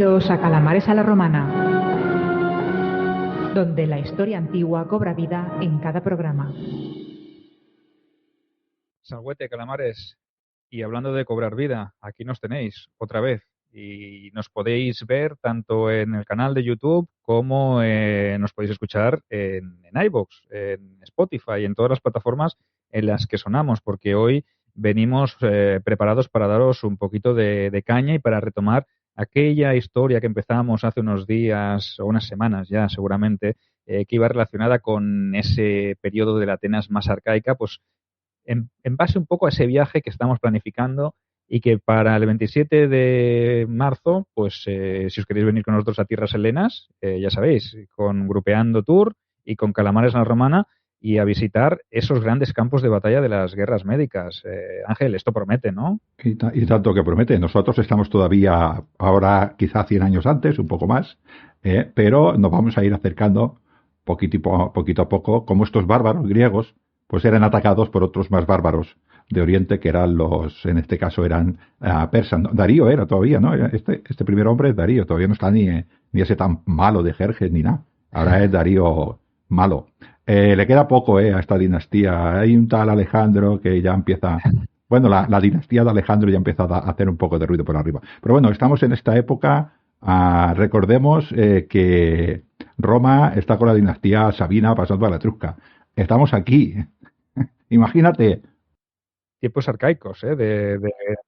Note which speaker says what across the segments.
Speaker 1: Bienvenidos a Calamares a la Romana, donde la historia antigua cobra vida en cada programa.
Speaker 2: Salhuete, Calamares, y hablando de cobrar vida, aquí nos tenéis otra vez y nos podéis ver tanto en el canal de YouTube como nos podéis escuchar en iVoox, en Spotify, en todas las plataformas en las que sonamos, porque hoy venimos preparados para daros un poquito de caña y para retomar aquella historia que empezamos hace unos días o unas semanas ya seguramente, que iba relacionada con ese periodo de la Atenas más arcaica, pues en base un poco a ese viaje que estamos planificando y que para el 27 de marzo, pues si os queréis venir con nosotros a Tierras Helenas, ya sabéis, con Grupeando Tour y con Calamares en la Romana y a visitar esos grandes campos de batalla de las guerras médicas. Ángel, esto promete, ¿no?
Speaker 3: Y tanto que promete. Nosotros estamos todavía, ahora quizá 100 años antes, un poco más, pero nos vamos a ir acercando poquito a poco, como estos bárbaros griegos pues eran atacados por otros más bárbaros de Oriente, que eran en este caso eran persas. ¿No? Darío era todavía, ¿no? Este primer hombre es Darío, todavía no está ni ese tan malo de Jerjes ni nada. Ahora es Darío malo. Le queda poco a esta dinastía. Hay un tal Alejandro que ya empieza... Bueno, la dinastía de Alejandro ya empieza a hacer un poco de ruido por arriba. Pero bueno, estamos en esta época. Recordemos que Roma está con la dinastía Sabina pasando a la Etrusca. Estamos aquí. Imagínate.
Speaker 2: Tiempos arcaicos, de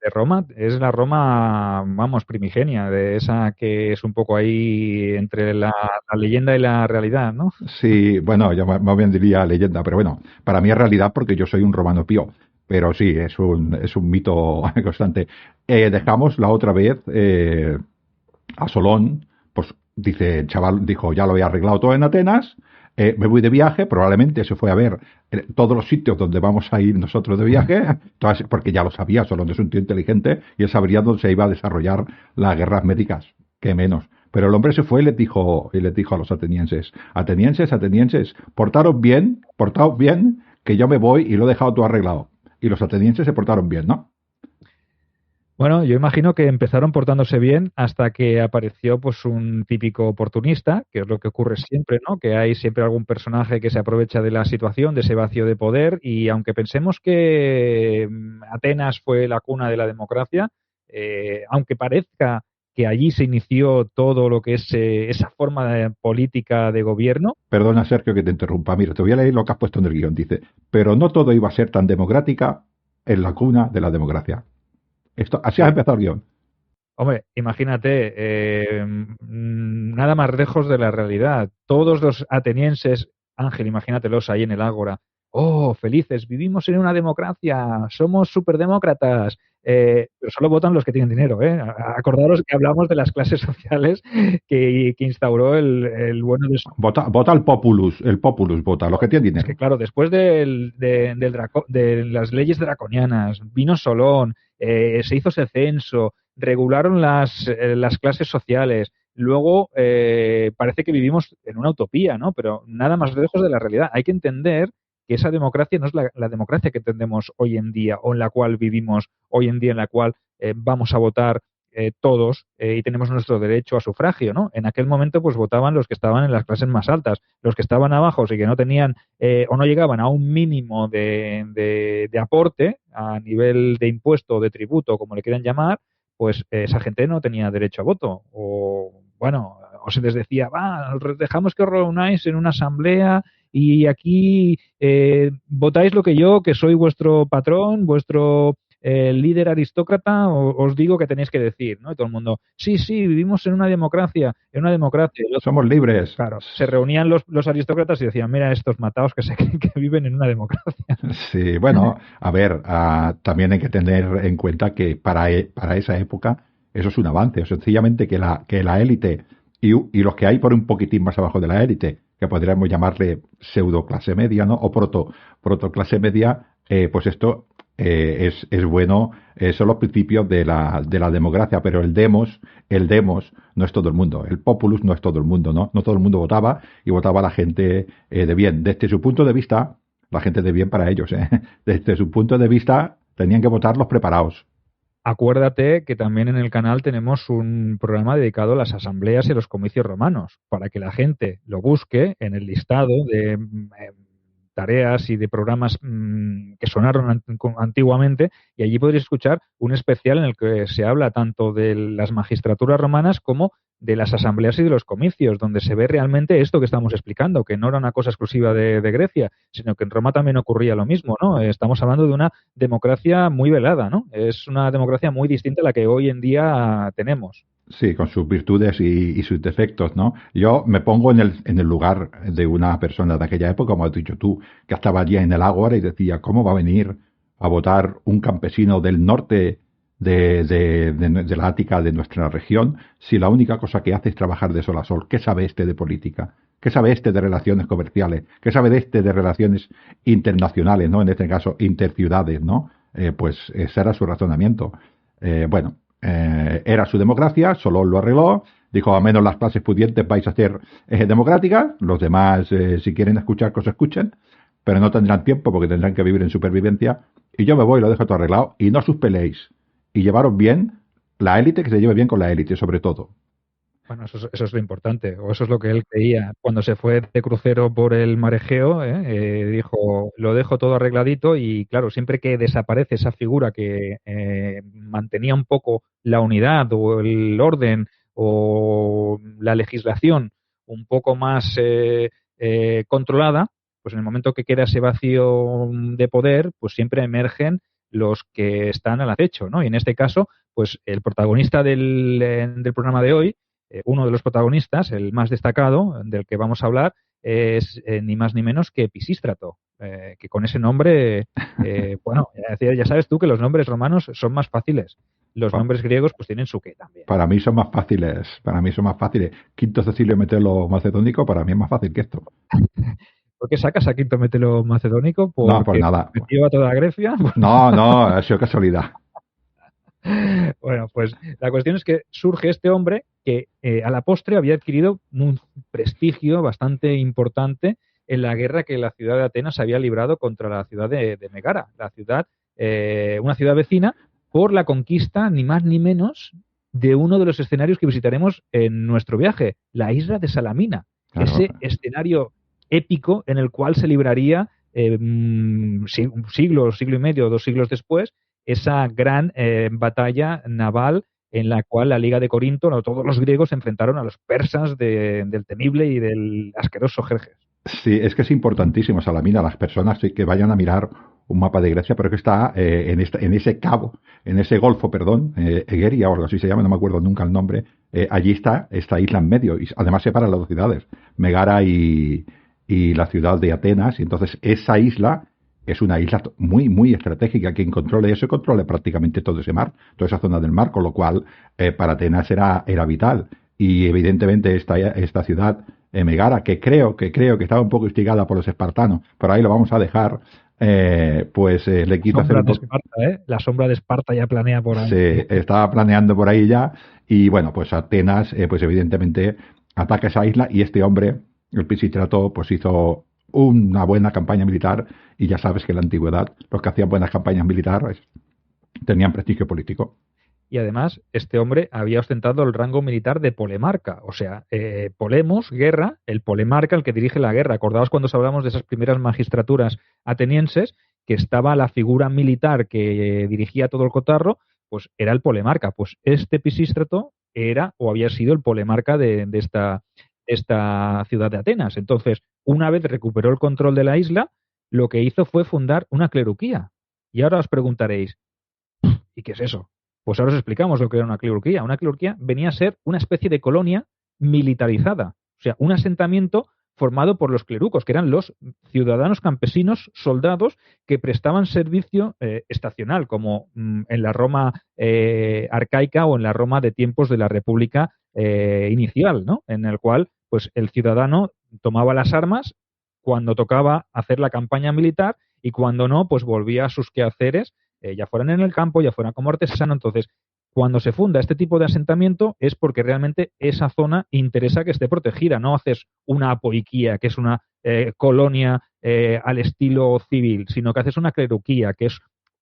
Speaker 2: Roma. Es la Roma, vamos, primigenia, de esa que es un poco ahí entre la leyenda y la realidad, ¿no?
Speaker 3: Sí, bueno, yo más bien diría leyenda, pero bueno, para mí es realidad porque yo soy un romano pío. Pero sí, es un mito constante. Dejamos la otra vez a Solón, pues dice, el chaval dijo, ya lo había arreglado todo en Atenas, me voy de viaje, probablemente se fue a ver todos los sitios donde vamos a ir nosotros de viaje, porque ya lo sabía, Solón es un tío inteligente y él sabría dónde se iba a desarrollar las guerras médicas, que menos. Pero el hombre se fue y les dijo a los atenienses, portaos bien, que yo me voy y lo he dejado todo arreglado. Y los atenienses se portaron bien, ¿no?
Speaker 2: Bueno, yo imagino que empezaron portándose bien hasta que apareció pues un típico oportunista, que es lo que ocurre siempre, ¿no? Que hay siempre algún personaje que se aprovecha de la situación, de ese vacío de poder, y aunque pensemos que Atenas fue la cuna de la democracia, aunque parezca que allí se inició todo lo que es esa forma de política de gobierno.
Speaker 3: Perdona, Sergio, que te interrumpa. Mira, te voy a leer lo que has puesto en el guión. Dice, pero no todo iba a ser tan democrática en la cuna de la democracia. Así ha empezado el guión.
Speaker 2: Hombre, imagínate, nada más lejos de la realidad. Todos los atenienses, Ángel, imagínatelos ahí en el ágora. Oh, felices, vivimos en una democracia, somos superdemócratas. Pero solo votan los que tienen dinero, ¿eh? Acordaros que hablamos de las clases sociales que instauró el bueno de...
Speaker 3: Vota el populus vota, los que tienen dinero.
Speaker 2: Es que claro, después de las leyes draconianas, vino Solón, se hizo ese censo, regularon las clases sociales. Luego parece que vivimos en una utopía, ¿no? Pero nada más lejos de la realidad. Hay que entender que esa democracia no es la democracia que entendemos hoy en día o en la cual vivimos hoy en día, en la cual vamos a votar todos y tenemos nuestro derecho a sufragio, ¿no? En aquel momento pues votaban los que estaban en las clases más altas, los que estaban abajo y que no tenían o no llegaban a un mínimo de aporte a nivel de impuesto o de tributo, como le quieran llamar, pues esa gente no tenía derecho a voto. O bueno, o se les decía, dejamos que os reunáis en una asamblea y aquí votáis lo que soy vuestro patrón, vuestro líder aristócrata, os digo que tenéis que decir, ¿no? Y todo el mundo, sí, vivimos en una democracia.
Speaker 3: Somos libres.
Speaker 2: Claro, se reunían los aristócratas y decían, mira estos mataos que se creen que viven en una democracia.
Speaker 3: Sí, bueno, a ver, también hay que tener en cuenta que para esa época eso es un avance, o sencillamente que la élite y los que hay por un poquitín más abajo de la élite, que podríamos llamarle pseudo clase media, ¿no? O proto clase media, pues esto es bueno, son los principios de la democracia, pero el demos no es todo el mundo, el populus no es todo el mundo, ¿no? No todo el mundo votaba y votaba la gente de bien. Desde su punto de vista, la gente de bien para ellos, desde su punto de vista tenían que votar los preparados.
Speaker 2: acuérdate que también en el canal tenemos un programa dedicado a las asambleas y a los comicios romanos, para que la gente lo busque en el listado de tareas y de programas que sonaron antiguamente, y allí podréis escuchar un especial en el que se habla tanto de las magistraturas romanas como de las asambleas y de los comicios, donde se ve realmente esto que estamos explicando, que no era una cosa exclusiva de Grecia, sino que en Roma también ocurría lo mismo, ¿no? Estamos hablando de una democracia muy velada, ¿no? Es una democracia muy distinta a la que hoy en día tenemos.
Speaker 3: Sí, con sus virtudes y sus defectos, ¿no? Yo me pongo en el lugar de una persona de aquella época, como has dicho tú, que estaba allí en el ágora y decía, ¿cómo va a venir a votar un campesino del norte de la Ática, de nuestra región, si la única cosa que hace es trabajar de sol a sol? ¿Qué sabe este de política? ¿Qué sabe este de relaciones comerciales? ¿Qué sabe de este de relaciones internacionales, ¿no? En este caso, interciudades, ¿no? Pues ese era su razonamiento. Bueno, era su democracia, solo lo arregló, dijo, a menos las clases pudientes vais a ser democráticas, los demás, si quieren escuchar cosas, escuchen, pero no tendrán tiempo porque tendrán que vivir en supervivencia, y yo me voy, lo dejo todo arreglado, y no os peleéis, y llevaros bien, la élite que se lleve bien con la élite, sobre todo.
Speaker 2: Bueno, eso es lo importante, o eso es lo que él creía. Cuando se fue de crucero por el mar Egeo, dijo, lo dejo todo arregladito y claro, siempre que desaparece esa figura que mantenía un poco la unidad o el orden o la legislación un poco más controlada, pues en el momento que queda ese vacío de poder, pues siempre emergen los que están al acecho, ¿no? Y en este caso, pues el protagonista del programa de hoy, uno de los protagonistas, el más destacado del que vamos a hablar, es ni más ni menos que Pisístrato, que con ese nombre, bueno, ya sabes tú que los nombres romanos son más fáciles. Los nombres griegos pues tienen su qué también.
Speaker 3: Para mí son más fáciles, Quinto Cecilio Metelo Macedónico para mí es más fácil que esto.
Speaker 2: ¿Por qué sacas a Quinto Metelo Macedónico?
Speaker 3: No, por nada.
Speaker 2: ¿Metió a toda Grecia?
Speaker 3: No, ha sido casualidad.
Speaker 2: Bueno, pues la cuestión es que surge este hombre que a la postre había adquirido un prestigio bastante importante en la guerra que la ciudad de Atenas había librado contra la ciudad de Megara, la ciudad, una ciudad vecina, por la conquista, ni más ni menos, de uno de los escenarios que visitaremos en nuestro viaje, la isla de Salamina, claro. Ese escenario épico en el cual se libraría un siglo y medio, 2 siglos después, esa gran batalla naval en la cual la Liga de Corinto, no, todos los griegos se enfrentaron a los persas del temible y del asqueroso Jerjes.
Speaker 3: Sí, es que es importantísimo Salamina, las personas que vayan a mirar un mapa de Grecia, pero que está en ese cabo, en ese golfo, perdón, Egeria o algo así se llama, no me acuerdo nunca el nombre, allí está esta isla en medio, y además separa las dos ciudades, Megara y la ciudad de Atenas, y entonces esa isla es una isla muy, muy estratégica. Quien controle eso, controle prácticamente todo ese mar, toda esa zona del mar, con lo cual para Atenas era vital. Y evidentemente esta ciudad, Megara, que creo que estaba un poco instigada por los espartanos, por ahí lo vamos a dejar, le quito hacer un poco...
Speaker 2: La sombra de Esparta ya planea por ahí.
Speaker 3: Sí, estaba planeando por ahí ya, y bueno, pues Atenas, pues evidentemente ataca esa isla, y este hombre, el Pisístrato, pues hizo una buena campaña militar, y ya sabes que en la antigüedad los que hacían buenas campañas militares tenían prestigio político.
Speaker 2: Y además, este hombre había ostentado el rango militar de polemarca, o sea, polemos, guerra, el polemarca, el que dirige la guerra. Acordaos cuando hablamos de esas primeras magistraturas atenienses, que estaba la figura militar que dirigía todo el cotarro, pues era el polemarca. Pues este Pisístrato era o había sido el polemarca de esta ciudad de Atenas. Entonces, una vez recuperó el control de la isla, lo que hizo fue fundar una cleruquía. Y ahora os preguntaréis, ¿y qué es eso? Pues ahora os explicamos lo que era una cleruquía. Una cleruquía venía a ser una especie de colonia militarizada, o sea, un asentamiento formado por los clerucos, que eran los ciudadanos campesinos, soldados, que prestaban servicio estacional, como en la Roma arcaica o en la Roma de tiempos de la República inicial, ¿no? En el cual pues el ciudadano tomaba las armas cuando tocaba hacer la campaña militar y cuando no, pues volvía a sus quehaceres, ya fueran en el campo, ya fueran como artesano. Entonces, cuando se funda este tipo de asentamiento es porque realmente esa zona interesa que esté protegida. No haces una apoiquía, que es una colonia al estilo civil, sino que haces una cleruquía, que es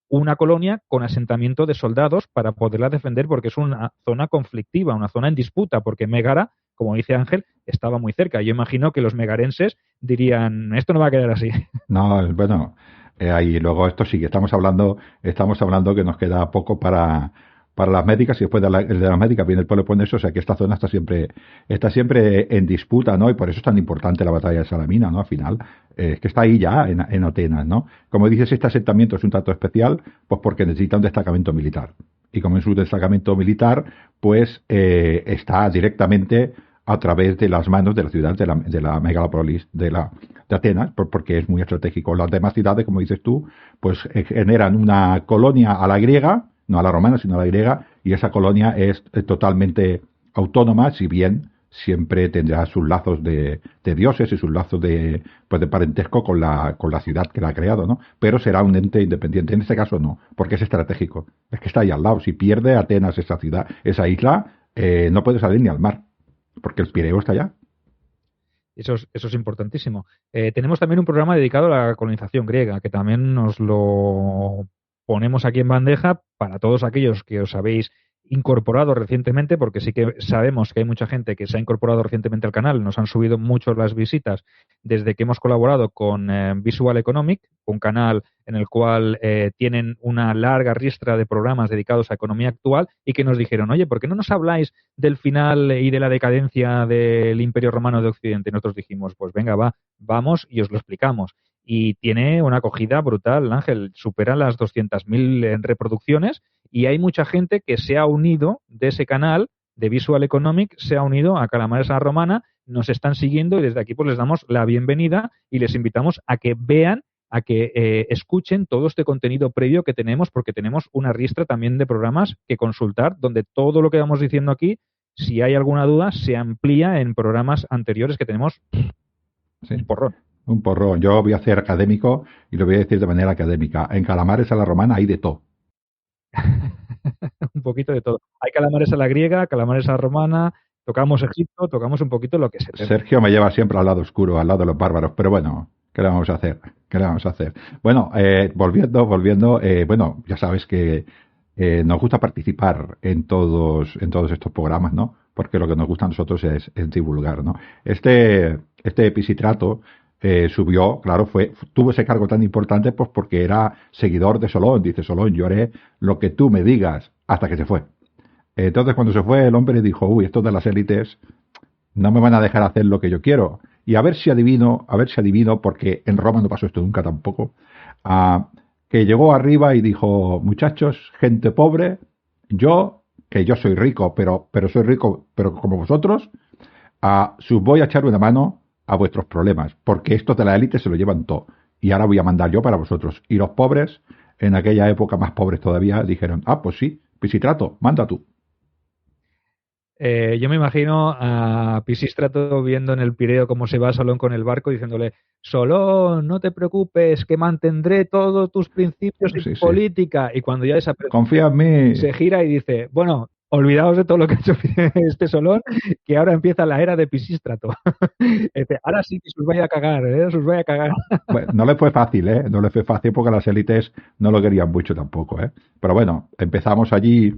Speaker 2: una colonia con asentamiento de soldados para poderla defender, porque es una zona conflictiva, una zona en disputa, porque Megara, como dice Ángel, estaba muy cerca. Yo imagino que los megarenses dirían, esto no va a quedar así.
Speaker 3: No, bueno, ahí luego esto sí que estamos hablando que nos queda poco para las médicas y después de las médicas viene el Peloponeso, o sea que esta zona está siempre en disputa, ¿no? Y por eso es tan importante la batalla de Salamina, ¿no? Al final, es que está ahí ya en Atenas, ¿no? Como dices, este asentamiento es un tanto especial, pues porque necesita un destacamento militar. Y como es un destacamento militar, pues está directamente a través de las manos de la ciudad de la megalópolis de Atenas, porque es muy estratégico. Las demás ciudades, como dices tú, pues generan una colonia a la griega, no a la romana, sino a la griega, y esa colonia es totalmente autónoma, si bien siempre tendrá sus lazos de dioses y sus lazos pues de parentesco con la ciudad que la ha creado, ¿no? Pero será un ente independiente. En este caso no, porque es estratégico. Es que está ahí al lado. Si pierde Atenas esa ciudad, esa isla, no puede salir ni al mar, porque el Pireo está allá.
Speaker 2: Eso es importantísimo. Tenemos también un programa dedicado a la colonización griega, que también nos lo ponemos aquí en bandeja para todos aquellos que os habéis incorporado recientemente, porque sí que sabemos que hay mucha gente que se ha incorporado recientemente al canal. Nos han subido mucho las visitas desde que hemos colaborado con Visual Economic, un canal en el cual tienen una larga ristra de programas dedicados a economía actual, y que nos dijeron, oye, ¿por qué no nos habláis del final y de la decadencia del Imperio Romano de Occidente? Y nosotros dijimos, pues venga, vamos y os lo explicamos. Y tiene una acogida brutal, Ángel, supera las 200.000 reproducciones, y hay mucha gente que se ha unido de ese canal de Visual Economic, se ha unido a Calamares a la Romana, nos están siguiendo, y desde aquí pues les damos la bienvenida y les invitamos a que vean, a que escuchen todo este contenido previo que tenemos, porque tenemos una ristra también de programas que consultar, donde todo lo que vamos diciendo aquí, si hay alguna duda, se amplía en programas anteriores que tenemos.
Speaker 3: Sí.
Speaker 2: Un porrón.
Speaker 3: Un porrón. Yo voy a ser académico y lo voy a decir de manera académica. En Calamares a la Romana hay de todo.
Speaker 2: Un poquito de todo. Hay calamares a la griega, calamares a la romana, tocamos Egipto, tocamos un poquito lo que se tenga.
Speaker 3: Sergio me lleva siempre al lado oscuro, al lado de los bárbaros, pero bueno, ¿qué le vamos a hacer? ¿Qué le vamos a hacer? Bueno, volviendo, bueno, ya sabes que nos gusta participar en todos estos programas, ¿no? Porque lo que nos gusta a nosotros es divulgar, ¿no? Este Pisistrato subió, claro, tuvo ese cargo tan importante pues porque era seguidor de Solón. Dice Solón, yo haré lo que tú me digas, hasta que se fue. Entonces cuando se fue el hombre dijo, uy, estos de las élites no me van a dejar hacer lo que yo quiero. Y a ver si adivino, porque en Roma no pasó esto nunca tampoco, que llegó arriba y dijo, muchachos, gente pobre, que yo soy rico, pero soy rico, pero como vosotros, os voy a echar una mano a vuestros problemas, porque estos de la élite se lo llevan todo, y ahora voy a mandar yo para vosotros. Y los pobres, en aquella época más pobres todavía, dijeron, pues sí, Pisistrato, manda tú.
Speaker 2: Yo me imagino a Pisístrato viendo en el Pireo cómo se va Solón con el barco, diciéndole, Solón, no te preocupes, que mantendré todos tus principios y política. Y cuando ya desaparece,
Speaker 3: confía en mí,
Speaker 2: se gira y dice, bueno, olvidaos de todo lo que ha hecho este Solón, que ahora empieza la era de Pisístrato. Ahora sí que os vaya a cagar, os vaya a cagar.
Speaker 3: Bueno, no le fue fácil, no le fue fácil porque las élites no lo querían mucho tampoco, Pero bueno, empezamos allí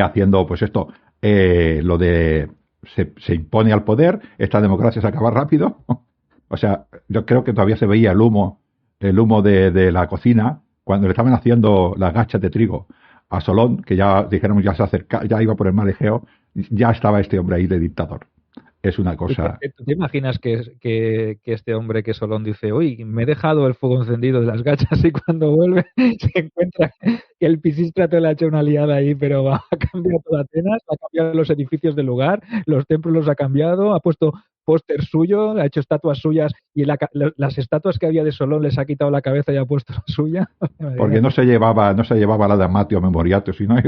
Speaker 3: haciendo pues esto, lo de se impone al poder, esta democracia se acaba rápido. O sea, yo creo que todavía se veía el humo de la cocina cuando le estaban haciendo las gachas de trigo a Solón, que ya dijéramos ya se acerca, ya iba por el mar Egeo, ya estaba este hombre ahí de dictador. Es una cosa.
Speaker 2: ¿Tú te imaginas que este hombre, que Solón, dice, uy, me he dejado el fuego encendido de las gachas, y cuando vuelve se encuentra que el Pisístrato le ha hecho una liada ahí, pero ha cambiado toda Atenas, ha cambiado los edificios del lugar, los templos los ha cambiado, ha puesto póster suyo, ha hecho estatuas suyas, y las estatuas que había de Solón les ha quitado la cabeza y ha puesto la suya?
Speaker 3: Porque no se llevaba la de Amatio Memoriato, si no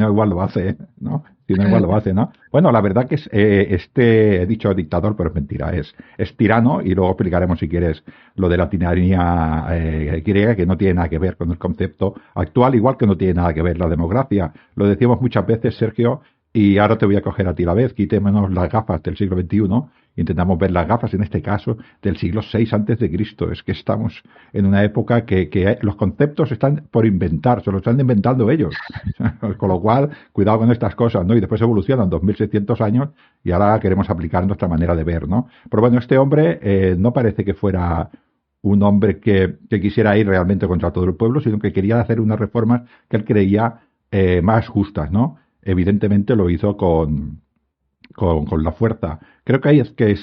Speaker 3: igual lo hace, ¿no? ¿no? Bueno, la verdad que he dicho dictador, pero es mentira, es tirano, y luego explicaremos si quieres lo de la tiranía griega, que no tiene nada que ver con el concepto actual, igual que no tiene nada que ver la democracia. Lo decimos muchas veces, Sergio, y ahora te voy a coger a ti la vez, quitémonos las gafas del siglo XXI intentamos ver las gafas, en este caso, del siglo VI antes de Cristo. Es que estamos en una época que los conceptos están por inventar, se los están inventando ellos. Con lo cual, cuidado con estas cosas, ¿no? Y después evolucionan 2600 años y ahora queremos aplicar nuestra manera de ver, ¿no? Pero bueno, este hombre no parece que fuera un hombre que quisiera ir realmente contra todo el pueblo, sino que quería hacer unas reformas que él creía más justas, ¿no? Evidentemente lo hizo con la fuerza. Creo que ahí es que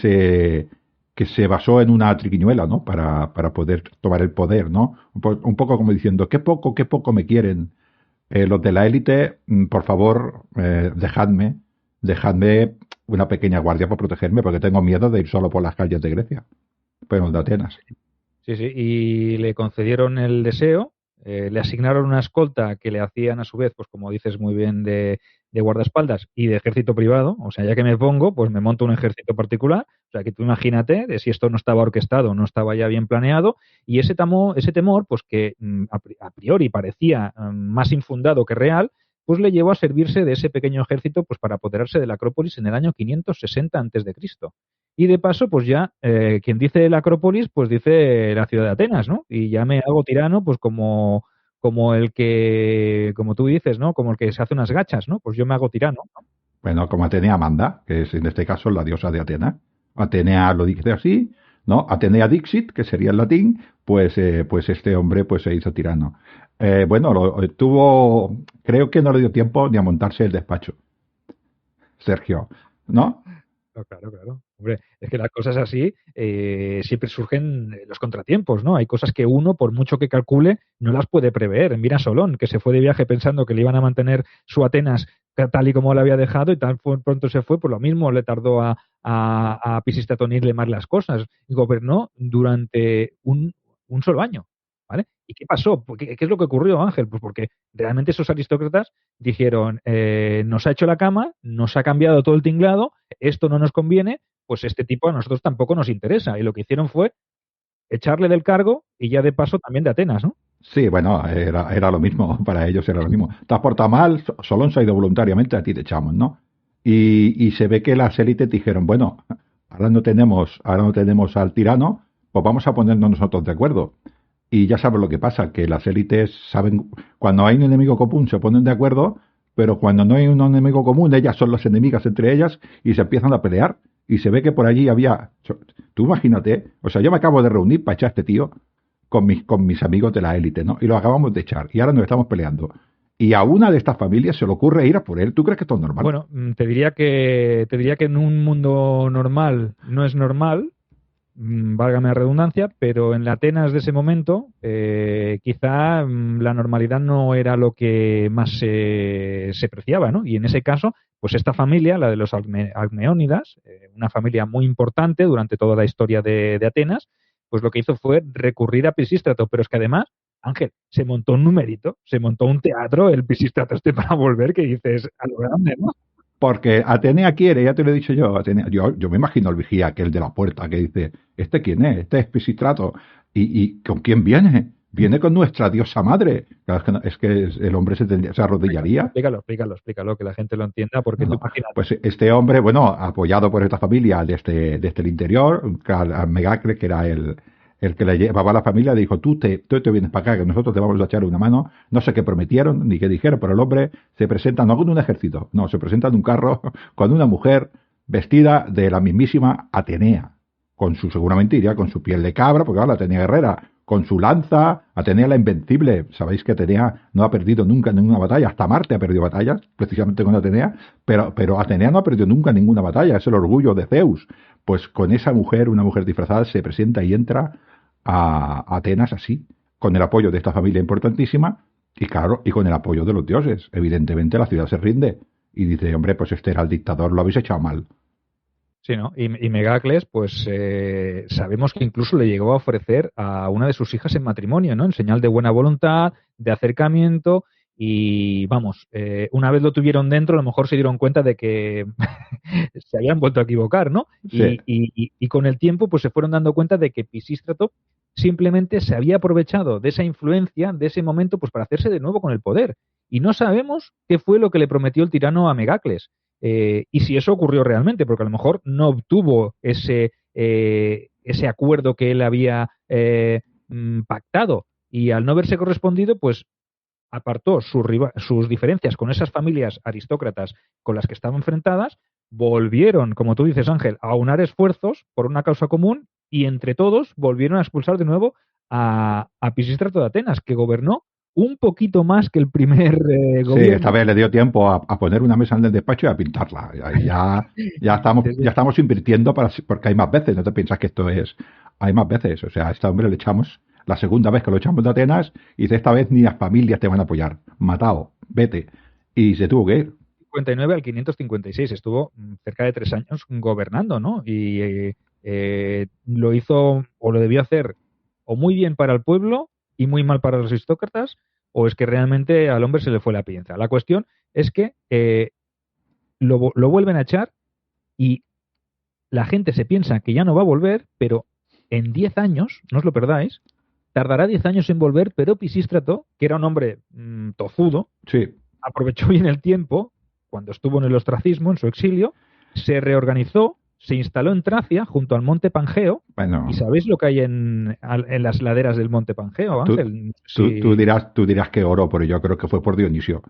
Speaker 3: se basó en una triquiñuela, ¿no? Para poder tomar el poder, ¿no? Un poco como diciendo, qué poco me quieren los de la élite, por favor, dejadme una pequeña guardia para protegerme, porque tengo miedo de ir solo por las calles de Grecia, pero de Atenas.
Speaker 2: Sí, sí, y le concedieron el deseo, le asignaron una escolta que le hacían a su vez, pues como dices muy bien, de guardaespaldas y de ejército privado. O sea, ya que me pongo, pues me monto un ejército particular. O sea, que tú imagínate de si esto no estaba orquestado, no estaba ya bien planeado, y ese temor pues que a priori parecía más infundado que real, pues le llevó a servirse de ese pequeño ejército pues para apoderarse de la Acrópolis en el año 560 antes de Cristo. Y de paso, pues ya, quien dice la Acrópolis, pues dice la ciudad de Atenas, ¿no? Y ya me hago tirano, pues como el que, como tú dices, ¿no? Como el que se hace unas gachas, ¿no? Pues yo me hago tirano, ¿no?
Speaker 3: Bueno, como Atenea manda, que es en este caso la diosa de Atenas. Atenea lo dice así, ¿no? Atenea Dixit, que sería el latín, pues este hombre pues se hizo tirano. Bueno, creo que no le dio tiempo ni a montarse el despacho, Sergio, ¿no?
Speaker 2: No, claro, claro. Hombre, es que las cosas así siempre surgen los contratiempos, ¿no? Hay cosas que uno, por mucho que calcule, no las puede prever. Mira Solón, que se fue de viaje pensando que le iban a mantener su Atenas tal y como la había dejado y tan pronto se fue, pues lo mismo le tardó a Pisístrato en irle más las cosas. Y gobernó durante un solo año, ¿vale? ¿Y qué pasó? ¿Qué es lo que ocurrió, Ángel? Pues porque realmente esos aristócratas dijeron, nos ha hecho la cama, nos ha cambiado todo el tinglado, esto no nos conviene, pues este tipo a nosotros tampoco nos interesa. Y lo que hicieron fue echarle del cargo y ya de paso también de Atenas, ¿no?
Speaker 3: Sí, bueno, era lo mismo, para ellos era lo mismo. Te has portado mal, Solón se ha ido voluntariamente, a ti te echamos, ¿no? Y se ve que las élites dijeron, bueno, ahora no tenemos al tirano, pues vamos a ponernos nosotros de acuerdo. Y ya sabes lo que pasa, que las élites saben, cuando hay un enemigo común se ponen de acuerdo, pero cuando no hay un enemigo común, ellas son las enemigas entre ellas y se empiezan a pelear. Y se ve que por allí había, tú imagínate, o sea, yo me acabo de reunir para echar a este tío con mis amigos de la élite, ¿no? Y lo acabamos de echar y ahora nos estamos peleando. Y a una de estas familias se le ocurre ir a por él. ¿Tú crees que esto es normal?
Speaker 2: Bueno, te diría que en un mundo normal no es normal, válgame la redundancia, pero en la Atenas de ese momento quizá la normalidad no era lo que más se preciaba, ¿no? Y en ese caso, pues esta familia, la de los Almeónidas, una familia muy importante durante toda la historia de Atenas, pues lo que hizo fue recurrir a Pisístrato, pero es que además, Ángel, se montó un numerito, se montó un teatro, el Pisístrato este para volver, que dices, a lo grande, ¿no?
Speaker 3: Porque Atenea quiere, ya te lo he dicho yo, yo me imagino el vigía, que el de la puerta, que dice, ¿este quién es? Este es Pisistrato. ¿Y con quién viene? Viene con nuestra diosa madre. Claro, es que el hombre se arrodillaría.
Speaker 2: Explícalo, que la gente lo entienda, porque tú
Speaker 3: No.
Speaker 2: imagínate.
Speaker 3: Pues este hombre, bueno, apoyado por esta familia desde el interior, a Megacles, que era el que le llevaba a la familia, dijo, tú te vienes para acá, que nosotros te vamos a echar una mano. No sé qué prometieron ni qué dijeron, pero el hombre se presenta no con un ejército, no, se presenta en un carro con una mujer vestida de la mismísima Atenea, seguramente iría con su piel de cabra, porque ahora la Atenea guerrera, con su lanza, Atenea la invencible. Sabéis que Atenea no ha perdido nunca ninguna batalla, hasta Marte ha perdido batallas, precisamente con Atenea, pero Atenea no ha perdido nunca ninguna batalla, es el orgullo de Zeus. Pues con esa mujer, una mujer disfrazada, se presenta y entra a Atenas así, con el apoyo de esta familia importantísima y claro, y con el apoyo de los dioses. Evidentemente la ciudad se rinde y dice, hombre, pues este era el dictador, lo habéis echado mal.
Speaker 2: Sí, ¿no? Y Megacles, pues sabemos que incluso le llegó a ofrecer a una de sus hijas en matrimonio, ¿no? En señal de buena voluntad, de acercamiento, y vamos, una vez lo tuvieron dentro, a lo mejor se dieron cuenta de que se habían vuelto a equivocar, ¿no?
Speaker 3: Sí.
Speaker 2: Y con el tiempo, pues se fueron dando cuenta de que Pisístrato simplemente se había aprovechado de esa influencia, de ese momento, pues para hacerse de nuevo con el poder. Y no sabemos qué fue lo que le prometió el tirano a Megacles. y si eso ocurrió realmente, porque a lo mejor no obtuvo ese acuerdo que él había pactado, y al no verse correspondido, pues apartó sus diferencias con esas familias aristócratas con las que estaban enfrentadas, volvieron, como tú dices, Ángel, a aunar esfuerzos por una causa común y entre todos volvieron a expulsar de nuevo a Pisístrato de Atenas, que gobernó un poquito más que el primer
Speaker 3: Sí, esta
Speaker 2: gobierno.
Speaker 3: vez le dio tiempo a poner una mesa en el despacho y a pintarla. Ahí ya estamos invirtiendo porque hay más veces. No te piensas que esto es. Hay más veces. O sea, a este hombre le echamos la segunda vez que lo echamos de Atenas y dice, esta vez ni las familias te van a apoyar. Matado, vete. Y se tuvo que ir.
Speaker 2: 59 al 556, estuvo cerca de 3 años gobernando, ¿no? Y lo hizo o lo debió hacer o muy bien para el pueblo y muy mal para los aristócratas, o es que realmente al hombre se le fue la pinza. La cuestión es que lo vuelven a echar y la gente se piensa que ya no va a volver, pero en 10 años, no os lo perdáis, tardará 10 años en volver, pero Pisístrato, que era un hombre tozudo,
Speaker 3: Sí.
Speaker 2: aprovechó bien el tiempo, cuando estuvo en el ostracismo, en su exilio, se reorganizó, se instaló en Tracia, junto al monte Pangeo,
Speaker 3: Bueno,
Speaker 2: y ¿sabéis lo que hay en las laderas del monte Pangeo,
Speaker 3: tú,
Speaker 2: Ángel?
Speaker 3: tú dirás que oro, pero yo creo que fue por Dionisio.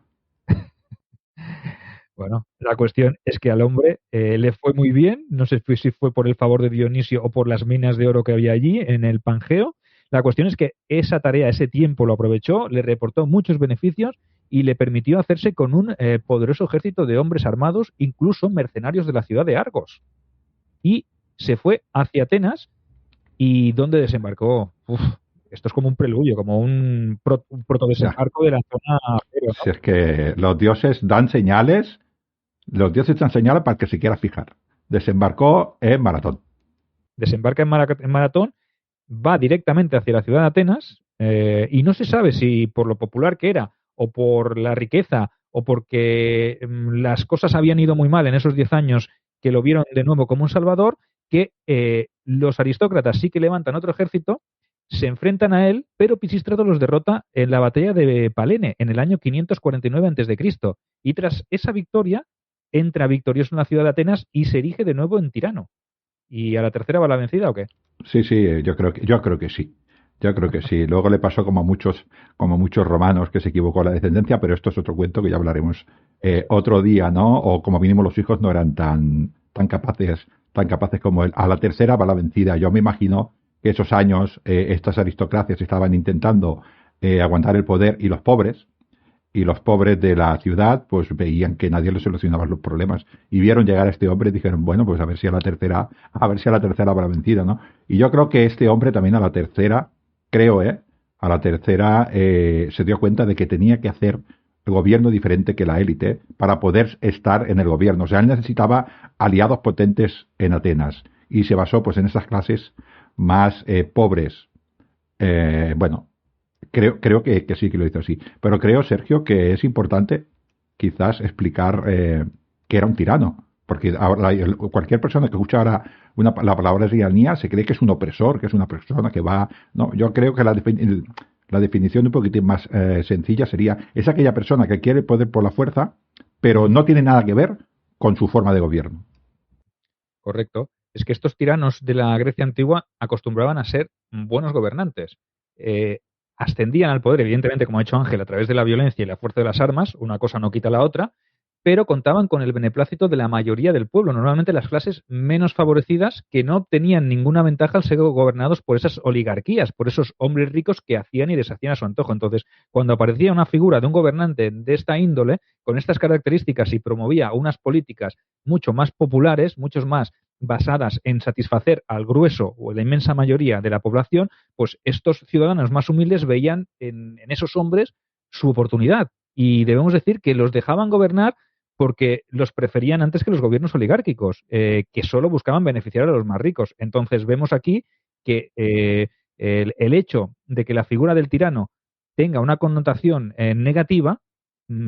Speaker 2: Bueno, la cuestión es que al hombre le fue muy bien, no sé si fue por el favor de Dionisio o por las minas de oro que había allí en el Pangeo. La cuestión es que esa tarea, ese tiempo lo aprovechó, le reportó muchos beneficios y le permitió hacerse con un poderoso ejército de hombres armados, incluso mercenarios de la ciudad de Argos. Y se fue hacia Atenas. ¿Y dónde desembarcó? Uf, esto es como un preludio, como un
Speaker 3: Ya.
Speaker 2: protodesembarco de la zona cero, ¿no?
Speaker 3: Si es que los dioses dan señales para que se quiera fijar. Desembarcó en Maratón.
Speaker 2: Desembarca en Maratón, va directamente hacia la ciudad de Atenas, y no se sabe si por lo popular que era o por la riqueza o porque las cosas habían ido muy mal en esos 10 años que lo vieron de nuevo como un salvador, que los aristócratas sí que levantan otro ejército, se enfrentan a él, pero Pisístrato los derrota en la batalla de Palene en el año 549 a.C. Y tras esa victoria entra victorioso en la ciudad de Atenas y se erige de nuevo en tirano. ¿Y a la tercera va la vencida o qué?
Speaker 3: Sí, sí, yo creo que sí. Yo creo que sí. Luego le pasó como a muchos romanos que se equivocó la descendencia, pero esto es otro cuento que ya hablaremos otro día, ¿no? O como mínimo los hijos no eran tan capaces como él. A la tercera va la vencida. Yo me imagino que esos años estas aristocracias estaban intentando aguantar el poder y los pobres de la ciudad pues veían que nadie les solucionaba los problemas y vieron llegar a este hombre y dijeron, bueno, pues a ver si a la tercera va la vencida, ¿no? Y yo creo que este hombre también a la tercera, creo, a la tercera se dio cuenta de que tenía que hacer el gobierno diferente que la élite para poder estar en el gobierno. O sea, él necesitaba aliados potentes en Atenas y se basó pues en esas clases más pobres. Bueno, creo que sí que lo hizo así. Pero creo, Sergio, que es importante quizás explicar que era un tirano. Porque ahora, cualquier persona que escucha ahora la palabra tiranía se cree que es un opresor, que es una persona que va... No, yo creo que la definición un poquitín más sencilla sería, es aquella persona que quiere poder por la fuerza, pero no tiene nada que ver con su forma de gobierno.
Speaker 2: Correcto. Es que estos tiranos de la Grecia antigua acostumbraban a ser buenos gobernantes. Eh, Ascendían al poder, evidentemente, como ha hecho Ángel, a través de la violencia y la fuerza de las armas, una cosa no quita la otra, pero contaban con el beneplácito de la mayoría del pueblo, normalmente las clases menos favorecidas que no obtenían ninguna ventaja al ser gobernados por esas oligarquías, por esos hombres ricos que hacían y deshacían a su antojo. Entonces, cuando aparecía una figura de un gobernante de esta índole, con estas características y promovía unas políticas mucho más populares, muchos más basadas en satisfacer al grueso o la inmensa mayoría de la población, pues estos ciudadanos más humildes veían en esos hombres su oportunidad. Y debemos decir que los dejaban gobernar porque los preferían antes que los gobiernos oligárquicos, que solo buscaban beneficiar a los más ricos. Entonces vemos aquí que el hecho de que la figura del tirano tenga una connotación negativa,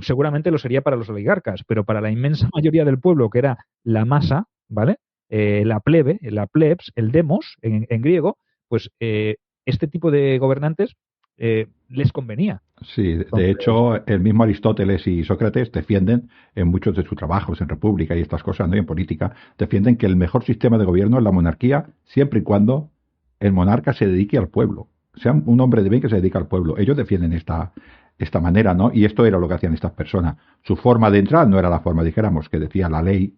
Speaker 2: seguramente lo sería para los oligarcas, pero para la inmensa mayoría del pueblo, que era la masa, ¿vale? La plebe, la plebs, el demos en griego, pues este tipo de gobernantes les convenía.
Speaker 3: Sí, de
Speaker 2: Entonces,
Speaker 3: hecho, el mismo Aristóteles y Sócrates defienden en muchos de sus trabajos en República y estas cosas, ¿no? Y en política, defienden que el mejor sistema de gobierno es la monarquía, siempre y cuando el monarca se dedique al pueblo, sea un hombre de bien que se dedica al pueblo. Ellos defienden esta manera, ¿no? Y esto era lo que hacían estas personas. Su forma de entrar no era la forma, dijéramos, que decía la ley,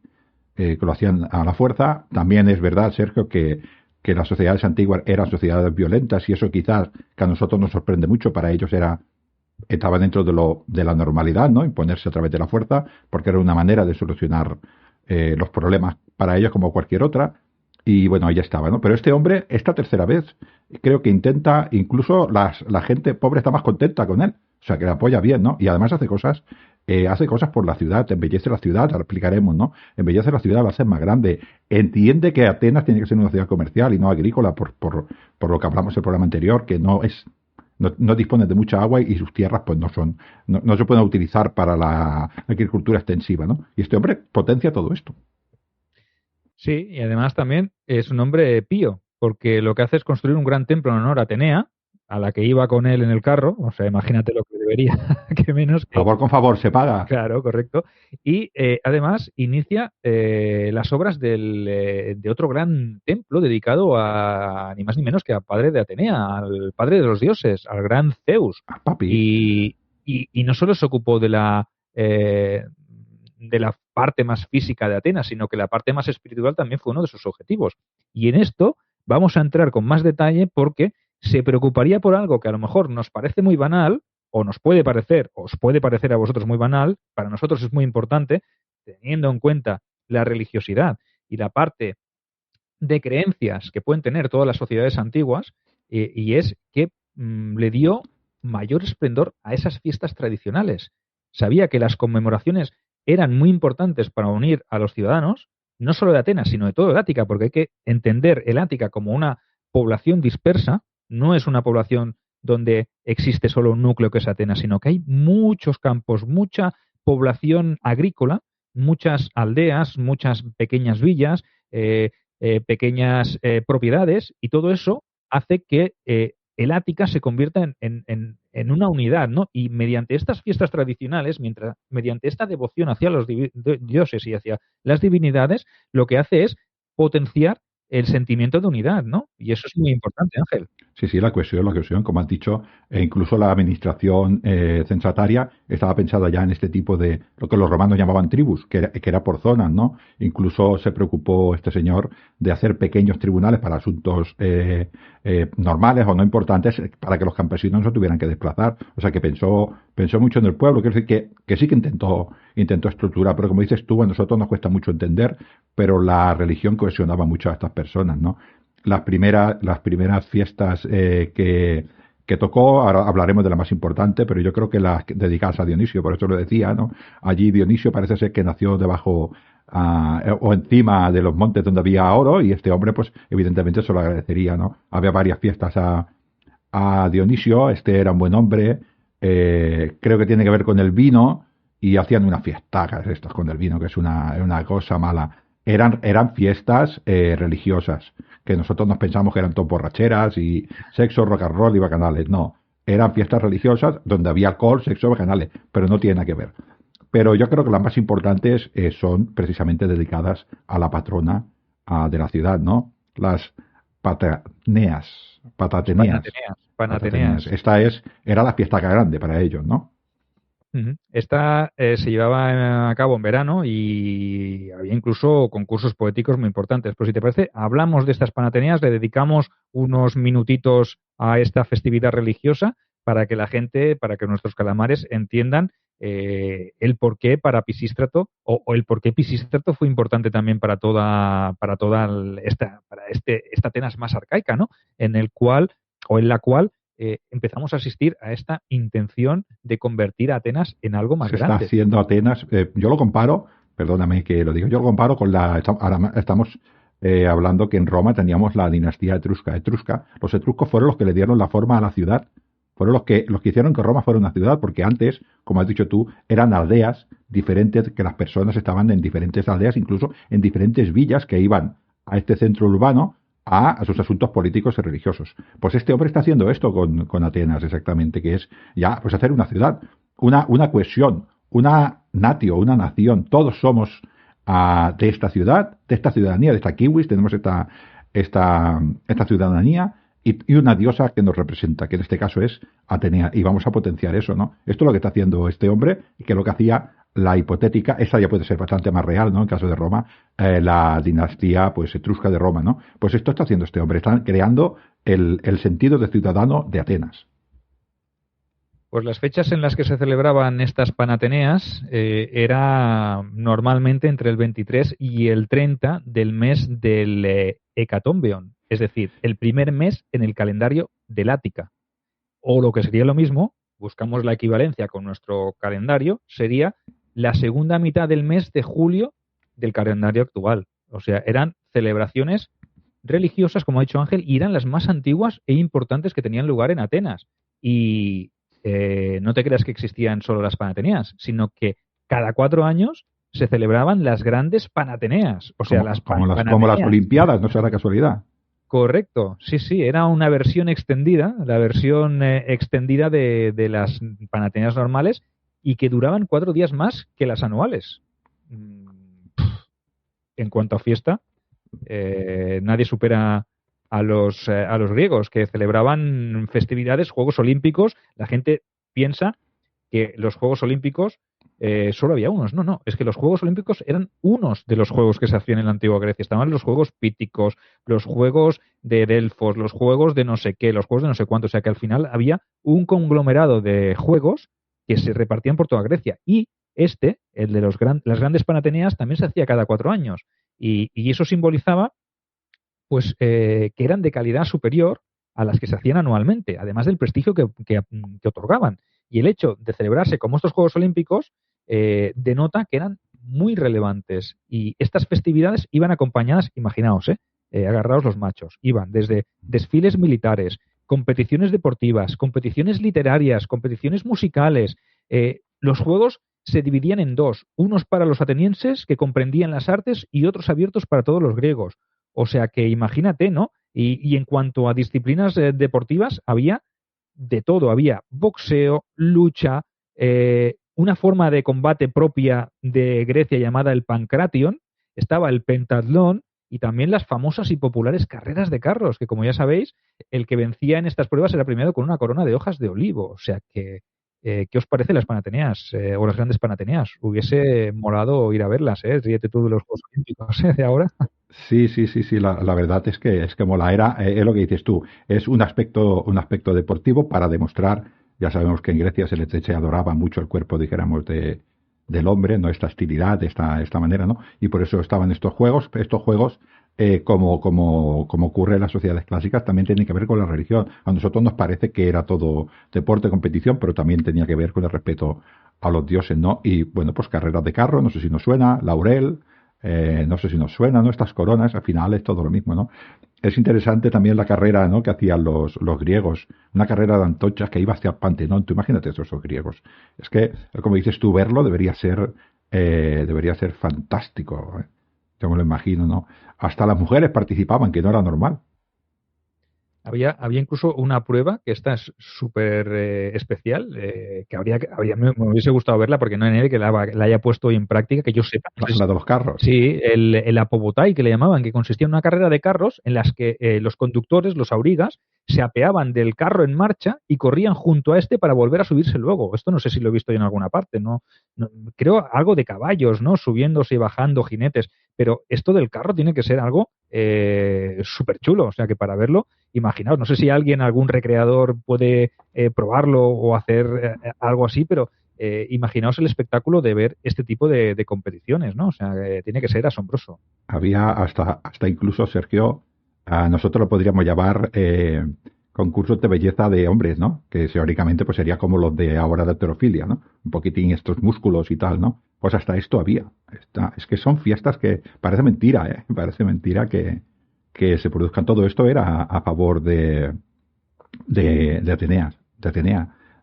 Speaker 3: que lo hacían a la fuerza. También es verdad, Sergio, que las sociedades antiguas eran sociedades violentas y eso quizás que a nosotros nos sorprende mucho, para ellos estaba dentro de la normalidad, ¿no? Imponerse a través de la fuerza, porque era una manera de solucionar los problemas para ellos como cualquier otra. Y bueno, ahí ya estaba, ¿no? Pero este hombre, esta tercera vez, creo que intenta, incluso la gente pobre está más contenta con él. O sea, que le apoya bien, ¿no? Y además hace cosas por la ciudad, embellece la ciudad, ahora explicaremos, ¿no? Embellece la ciudad, la hace más grande. Entiende que Atenas tiene que ser una ciudad comercial y no agrícola, por lo que hablamos en el programa anterior, que no dispone de mucha agua y sus tierras pues no se pueden utilizar para la agricultura extensiva, ¿no? Y este hombre potencia todo esto.
Speaker 2: sí, y además también es un hombre pío, porque lo que hace es construir un gran templo en honor a Atenea, a la que iba con él en el carro, o sea, imagínate lo que debería, que menos que...
Speaker 3: Favor con favor se paga.
Speaker 2: Claro, correcto. Y además inicia las obras de otro gran templo dedicado a ni más ni menos que al padre de Atenea, al padre de los dioses, al gran Zeus.
Speaker 3: Ah, papi.
Speaker 2: Y no solo se ocupó de la parte más física de Atenas, sino que la parte más espiritual también fue uno de sus objetivos. Y en esto vamos a entrar con más detalle porque se preocuparía por algo que a lo mejor nos parece muy banal, o nos puede parecer, o os puede parecer a vosotros muy banal, para nosotros es muy importante, teniendo en cuenta la religiosidad y la parte de creencias que pueden tener todas las sociedades antiguas, y es que le dio mayor esplendor a esas fiestas tradicionales. Sabía que las conmemoraciones eran muy importantes para unir a los ciudadanos, no solo de Atenas, sino de todo el Ática, porque hay que entender el Ática como una población dispersa, no es una población donde existe solo un núcleo que es Atenas, sino que hay muchos campos, mucha población agrícola, muchas aldeas, muchas pequeñas villas, pequeñas propiedades, y todo eso hace que el Ática se convierta en una unidad, ¿no? Y mediante estas fiestas tradicionales, mediante esta devoción hacia los dioses y hacia las divinidades, lo que hace es potenciar el sentimiento de unidad, ¿no? Y eso es muy importante, Ángel.
Speaker 3: Sí, sí, la cohesión, como has dicho, e incluso la administración censataria estaba pensada ya en este tipo de lo que los romanos llamaban tribus, que era por zonas, ¿no? Incluso se preocupó este señor de hacer pequeños tribunales para asuntos normales o no importantes para que los campesinos no se tuvieran que desplazar. O sea, que pensó mucho en el pueblo, quiero decir que sí que intentó estructurar, pero como dices tú, a nosotros nos cuesta mucho entender, pero la religión cohesionaba mucho a estas personas, ¿no? Las primeras fiestas que tocó, ahora hablaremos de la más importante, pero yo creo que las dedicadas a Dionisio, por eso lo decía, ¿no? Allí Dionisio parece ser que nació debajo o encima de los montes donde había oro, y este hombre, pues, evidentemente se lo agradecería, ¿no? Había varias fiestas a Dionisio, este era un buen hombre, creo que tiene que ver con el vino, y hacían unas fiestacas estas con el vino, que es una cosa mala. Eran fiestas religiosas, que nosotros nos pensamos que eran todo borracheras y sexo, rock and roll y bacanales. No, eran fiestas religiosas donde había alcohol, sexo, bacanales, pero no tiene nada que ver. Pero yo creo que las más importantes son precisamente dedicadas a la patrona de la ciudad, ¿no? Las pataneas,
Speaker 2: Panateneas.
Speaker 3: Esta era la fiesta grande para ellos, ¿no?
Speaker 2: Esta se llevaba a cabo en verano y había incluso concursos poéticos muy importantes. Pues si te parece, hablamos de estas panateneas, le dedicamos unos minutitos a esta festividad religiosa para que la gente, para que nuestros calamares entiendan el porqué para Pisístrato o el porqué Pisístrato fue importante también esta Atenas más arcaica, ¿no? En el cual o en la cual empezamos a asistir a esta intención de convertir a Atenas en algo más
Speaker 3: Se
Speaker 2: grande.
Speaker 3: está haciendo Atenas, yo lo comparo, perdóname que lo diga, yo lo comparo con ahora estamos hablando que en Roma teníamos la dinastía etrusca. Los etruscos fueron los que le dieron la forma a la ciudad, fueron los que hicieron que Roma fuera una ciudad, porque antes, como has dicho tú, eran aldeas diferentes, que las personas estaban en diferentes aldeas, incluso en diferentes villas que iban a este centro urbano a sus asuntos políticos y religiosos. Pues este hombre está haciendo esto con Atenas exactamente, que es ya pues hacer una ciudad, una cohesión, una natio, una nación. Todos somos de esta ciudad, de esta ciudadanía, de esta kiwis, tenemos esta ciudadanía y una diosa que nos representa, que en este caso es Atenea, y vamos a potenciar eso, ¿no? Esto es lo que está haciendo este hombre, y que lo que hacía la hipotética, esa ya puede ser bastante más real, ¿no? En caso de Roma, la dinastía, pues, etrusca de Roma, ¿no? Pues esto está haciendo este hombre, están creando el sentido de ciudadano de Atenas.
Speaker 2: Pues las fechas en las que se celebraban estas Panateneas era normalmente entre el 23 y el 30 del mes del Hecatombeon, es decir, el primer mes en el calendario del Ática. O lo que sería lo mismo, buscamos la equivalencia con nuestro calendario, sería la segunda mitad del mes de julio del calendario actual. O sea, eran celebraciones religiosas, como ha dicho Ángel, y eran las más antiguas e importantes que tenían lugar en Atenas. Y no te creas que existían solo las Panateneas, sino que cada 4 años se celebraban las grandes Panateneas. O sea,
Speaker 3: como las Olimpiadas, no será casualidad.
Speaker 2: Correcto, sí, era una versión extendida, la versión extendida de las Panateneas normales y que duraban 4 días más que las anuales. En cuanto a fiesta, nadie supera a los griegos, que celebraban festividades, Juegos Olímpicos. La gente piensa que los Juegos Olímpicos solo había unos. No, es que los Juegos Olímpicos eran unos de los juegos que se hacían en la antigua Grecia. Estaban los Juegos Píticos, los Juegos de Delfos, los Juegos de no sé qué, los Juegos de no sé cuánto. O sea que al final había un conglomerado de juegos que se repartían por toda Grecia. Y el de las grandes Panateneas, también se hacía cada 4 años. Y eso simbolizaba pues que eran de calidad superior a las que se hacían anualmente, además del prestigio que otorgaban. Y el hecho de celebrarse como estos Juegos Olímpicos denota que eran muy relevantes. Y estas festividades iban acompañadas, imaginaos, agarraos los machos, iban desde desfiles militares, competiciones deportivas, competiciones literarias, competiciones musicales. Los Juegos se dividían en dos, unos para los atenienses, que comprendían las artes, y otros abiertos para todos los griegos. O sea que imagínate, ¿no? Y en cuanto a disciplinas deportivas, había de todo. Había boxeo, lucha, una forma de combate propia de Grecia llamada el pancration, estaba el pentatlón y también las famosas y populares carreras de carros, que como ya sabéis, el que vencía en estas pruebas era premiado con una corona de hojas de olivo. O sea que, ¿qué os parece las Panateneas o las grandes Panateneas? Hubiese molado ir a verlas, ¿eh? Ríete tú de los Juegos Olímpicos de ahora.
Speaker 3: Sí, la verdad es que mola. Es lo que dices tú, es un aspecto deportivo para demostrar. Ya sabemos que en Grecia se adoraba mucho el cuerpo, dijéramos, del hombre, no esta hostilidad, de esta manera, ¿no? Y por eso estaban estos juegos, como ocurre en las sociedades clásicas, también tienen que ver con la religión. A nosotros nos parece que era todo deporte, competición, pero también tenía que ver con el respeto a los dioses, ¿no? Y bueno, pues carreras de carro, no sé si nos suena, laurel, no sé si nos suena, ¿no? Estas coronas, al final es todo lo mismo, ¿no? Es interesante también la carrera, ¿no?, que hacían los griegos, una carrera de antorchas que iba hacia el Pantenón. Tú imagínate esos griegos. Es que, como dices tú, verlo debería ser fantástico, ¿eh? Yo me lo imagino, ¿no? Hasta las mujeres participaban, que no era normal.
Speaker 2: Había incluso una prueba que esta es súper especial, que me hubiese gustado verla porque no hay nadie que la haya puesto hoy en práctica, que yo sepa.
Speaker 3: La de los carros.
Speaker 2: Sí, el apobotai, que le llamaban, que consistía en una carrera de carros en las que los conductores, los aurigas, se apeaban del carro en marcha y corrían junto a para volver a subirse luego. Esto no sé si lo he visto yo en alguna parte, no creo algo de caballos, ¿no? Subiéndose y bajando, jinetes, pero esto del carro tiene que ser algo súper chulo, o sea que para verlo, imaginaos, no sé si algún recreador puede probarlo o hacer algo así, pero imaginaos el espectáculo de ver este tipo de competiciones, ¿no? O sea, tiene que ser asombroso.
Speaker 3: Había hasta incluso, Sergio, nosotros lo podríamos llamar concursos de belleza de hombres, ¿no? Que teóricamente pues sería como los de ahora de halterofilia, ¿no? Un poquitín estos músculos y tal, ¿no? Pues hasta esto había. Es que son fiestas que parece mentira, ¿eh? Parece mentira que se produzcan. Todo esto era a favor de Atenea,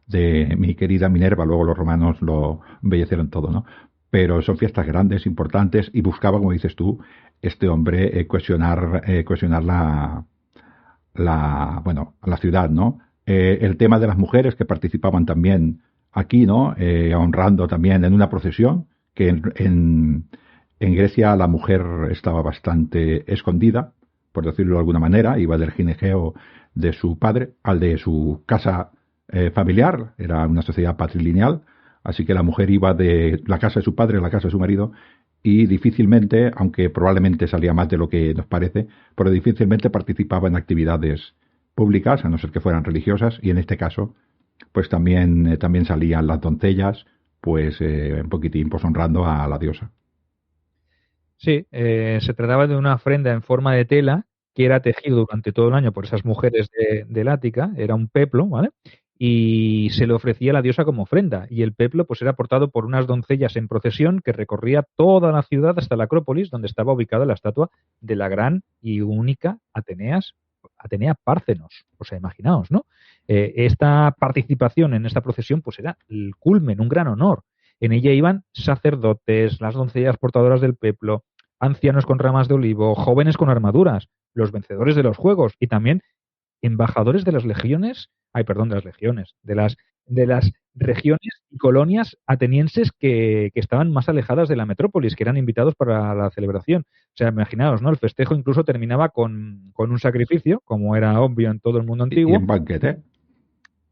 Speaker 3: de mi querida Minerva. Luego los romanos lo embellecieron todo, ¿no? Pero son fiestas grandes, importantes, y buscaba, como dices tú, este hombre cohesionar la ciudad, ¿no? El tema de las mujeres que participaban también aquí, ¿no? Honrando también en una procesión, que en Grecia la mujer estaba bastante escondida, por decirlo de alguna manera, iba del gineceo de su padre al de su casa familiar, era una sociedad patrilineal, así que la mujer iba de la casa de su padre a la casa de su marido y difícilmente, aunque probablemente salía más de lo que nos parece, pero difícilmente participaba en actividades públicas, a no ser que fueran religiosas, y en este caso, pues también salían las doncellas, pues un poquitín pues honrando a la diosa.
Speaker 2: Sí, se trataba de una ofrenda en forma de tela que era tejido durante todo el año por esas mujeres del Ática, era un peplo, ¿vale? Y se le ofrecía a la diosa como ofrenda. Y el peplo pues era portado por unas doncellas en procesión que recorría toda la ciudad hasta la Acrópolis, donde estaba ubicada la estatua de la gran y única Atenea Párcenos. O sea, imaginaos, ¿no? Esta participación en esta procesión pues era el culmen, un gran honor. En ella iban sacerdotes, las doncellas portadoras del peplo, ancianos con ramas de olivo, jóvenes con armaduras, los vencedores de los juegos y también embajadores de las legiones, de las regiones y colonias atenienses que estaban más alejadas de la metrópolis, que eran invitados para la celebración. O sea, imaginaos, ¿no? El festejo incluso terminaba con un sacrificio, como era obvio en todo el mundo
Speaker 3: Y
Speaker 2: antiguo,
Speaker 3: en banquete.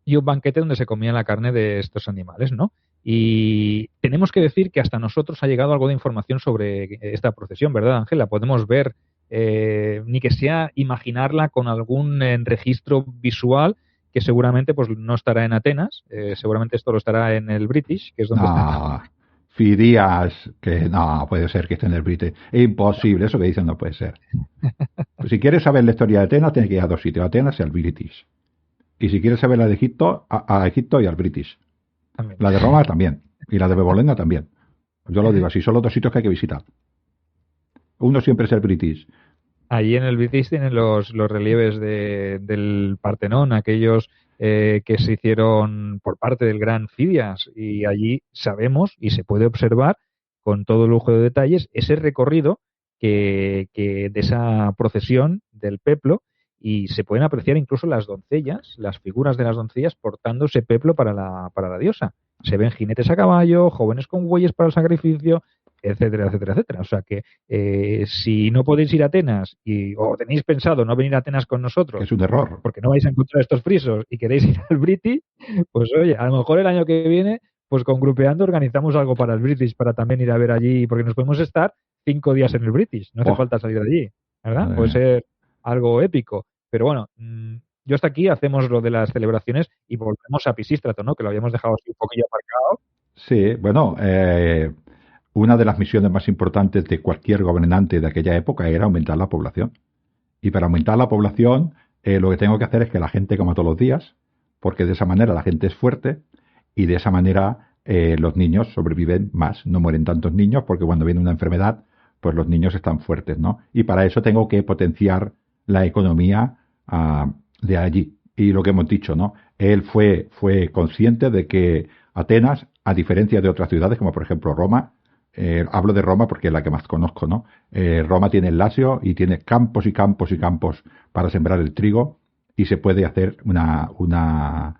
Speaker 2: y un banquete donde se comía la carne de estos animales, ¿no? Y tenemos que decir que hasta nosotros ha llegado algo de información sobre esta procesión, ¿verdad, Ángela? Podemos ver, ni que sea imaginarla con algún registro visual que seguramente pues no estará en Atenas, seguramente esto lo estará en el British, que es donde está.
Speaker 3: No, Fidias, que no, puede ser que esté en el British. Es imposible, eso que dicen no puede ser. Pues si quieres saber la historia de Atenas, tienes que ir a dos sitios, a Atenas y al British. Y si quieres saber la de Egipto, a Egipto y al British.
Speaker 2: También.
Speaker 3: La de Roma también. Y la de Bebolenda también. Yo lo digo así, son los dos sitios que hay que visitar. Uno siempre es el British.
Speaker 2: Allí en el British tienen los relieves del Partenón, aquellos que se hicieron por parte del gran Fidias, y allí sabemos y se puede observar con todo lujo de detalles ese recorrido que de esa procesión del peplo, y se pueden apreciar incluso las doncellas, las figuras de las doncellas portando ese peplo para la diosa. Se ven jinetes a caballo, jóvenes con bueyes para el sacrificio, etcétera, etcétera, etcétera. O sea que si no podéis ir a Atenas o tenéis pensado no venir a Atenas con nosotros
Speaker 3: Es un error.
Speaker 2: porque no vais a encontrar estos frisos y queréis ir al British, pues oye, a lo mejor el año que viene, pues con Grupeando organizamos algo para el British, para también ir a ver allí, porque nos podemos estar 5 días en el British, no hace
Speaker 3: Oh,
Speaker 2: falta salir de allí, ¿verdad?
Speaker 3: madre
Speaker 2: Puede
Speaker 3: mía.
Speaker 2: ser algo épico. Pero bueno, yo hasta aquí hacemos lo de las celebraciones y volvemos a Pisístrato, ¿no? Que lo habíamos dejado así un poquillo aparcado.
Speaker 3: Sí, bueno, una de las misiones más importantes de cualquier gobernante de aquella época era aumentar la población. Y para aumentar la población, lo que tengo que hacer es que la gente coma todos los días, porque de esa manera la gente es fuerte y de esa manera los niños sobreviven más. No mueren tantos niños porque cuando viene una enfermedad, pues los niños están fuertes, ¿no? Y para eso tengo que potenciar la economía de allí. Y lo que hemos dicho, ¿no? Él fue consciente de que Atenas, a diferencia de otras ciudades, como por ejemplo Roma, hablo de Roma porque es la que más conozco, ¿no? Roma tiene el Lacio y tiene campos y campos y campos para sembrar el trigo y se puede hacer una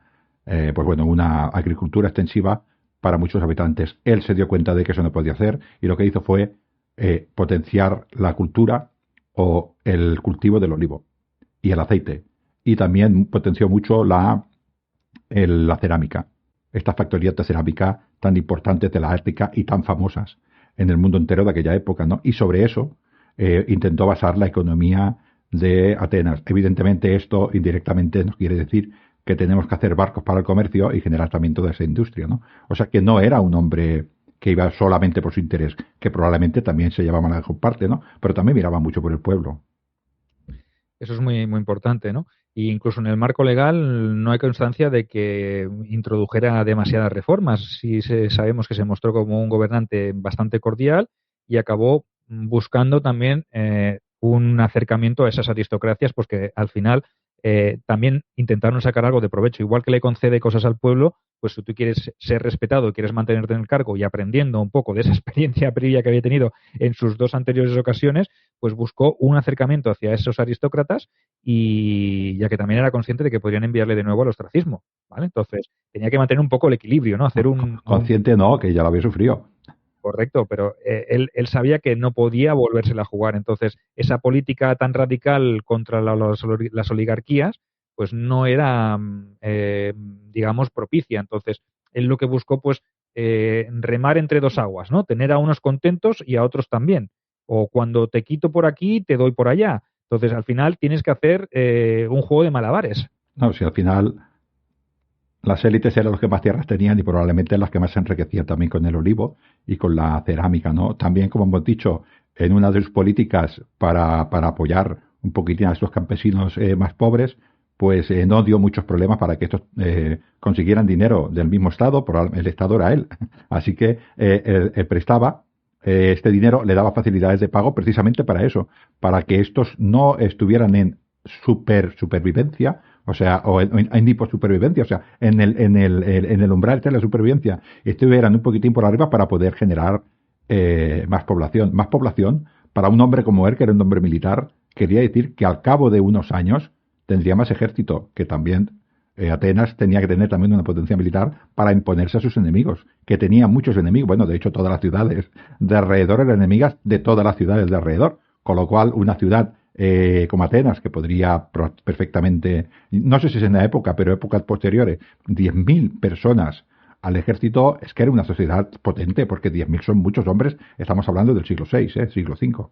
Speaker 3: agricultura extensiva para muchos habitantes. Él se dio cuenta de que eso no podía hacer y lo que hizo fue potenciar la cultura o el cultivo del olivo y el aceite. Y también potenció mucho la cerámica. Estas factorías de cerámica tan importantes de la Ártica y tan famosas en el mundo entero de aquella época, ¿no? Y sobre eso intentó basar la economía de Atenas. Evidentemente esto indirectamente nos quiere decir que tenemos que hacer barcos para el comercio y generar también toda esa industria, ¿no? O sea que no era un hombre que iba solamente por su interés, que probablemente también se llevaba la mejor parte, ¿no? Pero también miraba mucho por el pueblo.
Speaker 2: Eso es muy, muy importante, ¿no? Y incluso en el marco legal no hay constancia de que introdujera demasiadas reformas. Sí sabemos que se mostró como un gobernante bastante cordial y acabó buscando también un acercamiento a esas aristocracias, pues que al final también intentaron sacar algo de provecho. Igual que le concede cosas al pueblo, pues si tú quieres ser respetado y quieres mantenerte en el cargo y aprendiendo un poco de esa experiencia previa que había tenido en sus dos anteriores ocasiones, pues buscó un acercamiento hacia esos aristócratas y ya que también era consciente de que podrían enviarle de nuevo al ostracismo, ¿vale? Entonces tenía que mantener un poco el equilibrio, ¿no? Hacer
Speaker 3: Consciente no, que ya lo había sufrido.
Speaker 2: Correcto, pero él sabía que no podía volvérsela a jugar. Entonces, esa política tan radical contra las oligarquías, pues no era, digamos, propicia. Entonces, él lo que buscó, pues, remar entre dos aguas, ¿no? Tener a unos contentos y a otros también. O cuando te quito por aquí, te doy por allá. Entonces, al final, tienes que hacer un juego de malabares.
Speaker 3: No, si al final las élites eran los que más tierras tenían y probablemente las que más se enriquecían también con el olivo y con la cerámica, ¿no? También, como hemos dicho, en una de sus políticas para apoyar un poquitín a estos campesinos más pobres, pues no dio muchos problemas para que estos consiguieran dinero del mismo Estado, el Estado era él. Así que él prestaba este dinero, le daba facilidades de pago precisamente para eso, para que estos no estuvieran en supervivencia, o sea, o en hiposupervivencia, o sea, en el umbral de la supervivencia, estuvieran un poquitín por arriba para poder generar más población. Más población para un hombre como él, que era un hombre militar, quería decir que al cabo de unos años tendría más ejército, que también Atenas tenía que tener también una potencia militar para imponerse a sus enemigos, que tenía muchos enemigos. Bueno, de hecho, todas las ciudades de alrededor eran enemigas de todas las ciudades de alrededor, con lo cual una ciudad como Atenas, que podría perfectamente, no sé si es en la época, pero épocas posteriores, 10.000 personas al ejército, es que era una sociedad potente, porque 10.000 son muchos hombres, estamos hablando del siglo VI, siglo V.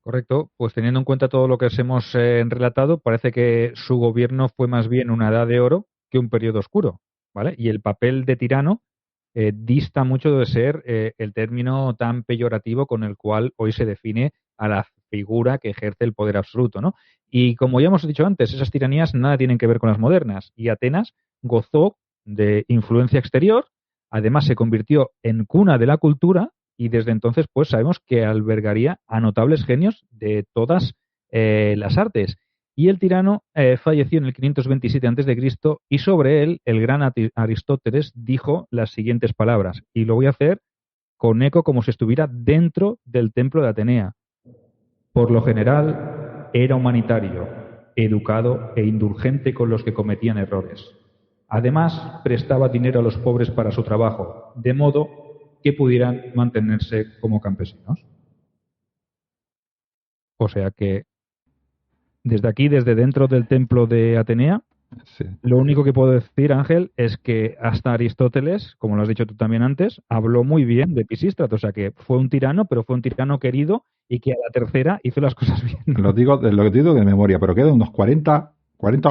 Speaker 2: Correcto, pues teniendo en cuenta todo lo que os hemos relatado, parece que su gobierno fue más bien una edad de oro que un periodo oscuro, ¿vale? Y el papel de tirano dista mucho de ser el término tan peyorativo con el cual hoy se define a la figura que ejerce el poder absoluto, ¿no? Y como ya hemos dicho antes, esas tiranías nada tienen que ver con las modernas, y Atenas gozó de influencia exterior, además se convirtió en cuna de la cultura y desde entonces pues sabemos que albergaría a notables genios de todas las artes. Y el tirano falleció en el 527 a.C. y sobre él el gran Aristóteles dijo las siguientes palabras, y lo voy a hacer con eco como si estuviera dentro del templo de Atenea. Por lo general era humanitario, educado e indulgente con los que cometían errores. Además, prestaba dinero a los pobres para su trabajo, de modo que pudieran mantenerse como campesinos. O sea que desde aquí, desde dentro del templo de Atenea, sí, lo único que puedo decir, Ángel, es que hasta Aristóteles, como lo has dicho tú también antes, habló muy bien de Pisístrato. O sea que fue un tirano, pero fue un tirano querido y que a la tercera hizo las cosas bien.
Speaker 3: Lo digo de memoria, pero quedan unos 40,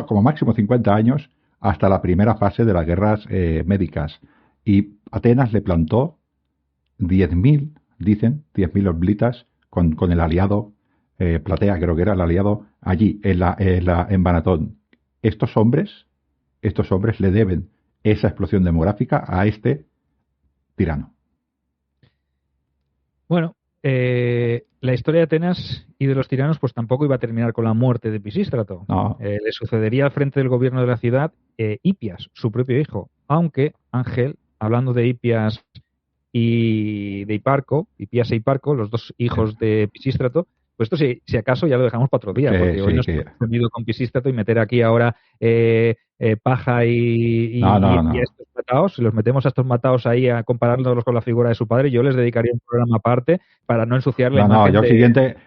Speaker 3: como máximo 50 años hasta la primera fase de las guerras médicas. Y Atenas le plantó 10.000, dicen, 10.000 oblitas con el aliado Platea, creo que era el aliado, allí, en Banatón. Estos hombres le deben esa explosión demográfica a este tirano.
Speaker 2: Bueno, la historia de Atenas y de los tiranos pues tampoco iba a terminar con la muerte de Pisístrato.
Speaker 3: No.
Speaker 2: Le sucedería al frente del gobierno de la ciudad Hipias, su propio hijo. Aunque, Ángel, hablando de Hipias y de Hiparco, Hipias e Hiparco, los dos hijos de Pisístrato, pues esto si acaso ya lo dejamos para otro día, porque hoy nos hemos unido con Pisístrato y meter aquí ahora paja y estos mataos, si los metemos a estos mataos ahí a compararlos con la figura de su padre, yo les dedicaría un programa aparte para no ensuciarle la imagen.
Speaker 3: Yo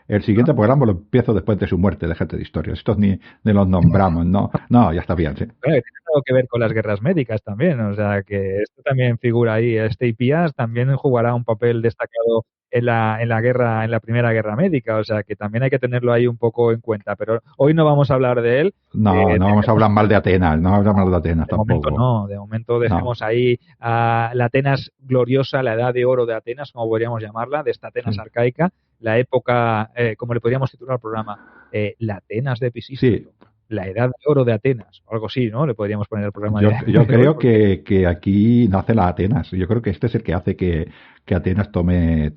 Speaker 3: el siguiente programa lo empiezo después de su muerte, déjate de historias, estos ni los nombramos, no, ya está bien, sí.
Speaker 2: Tiene algo que ver con las guerras médicas también, o sea que esto también figura ahí, este Hipias también jugará un papel destacado en la primera guerra médica, o sea que también hay que tenerlo ahí un poco en cuenta, pero hoy no vamos a hablar de él.
Speaker 3: No vamos a hablar mal de Atenas, no vamos a hablar de Atenas tampoco.
Speaker 2: De momento dejemos ahí a la Atenas gloriosa, la edad de oro de Atenas, como podríamos llamarla, de esta Atenas arcaica, la época, como le podríamos titular al programa, la Atenas de Pisístrato. Sí. La edad de oro de Atenas, o algo así, ¿no? Le podríamos poner el programa.
Speaker 3: Yo creo que aquí nace la Atenas. Yo creo que este es el que hace que Atenas tome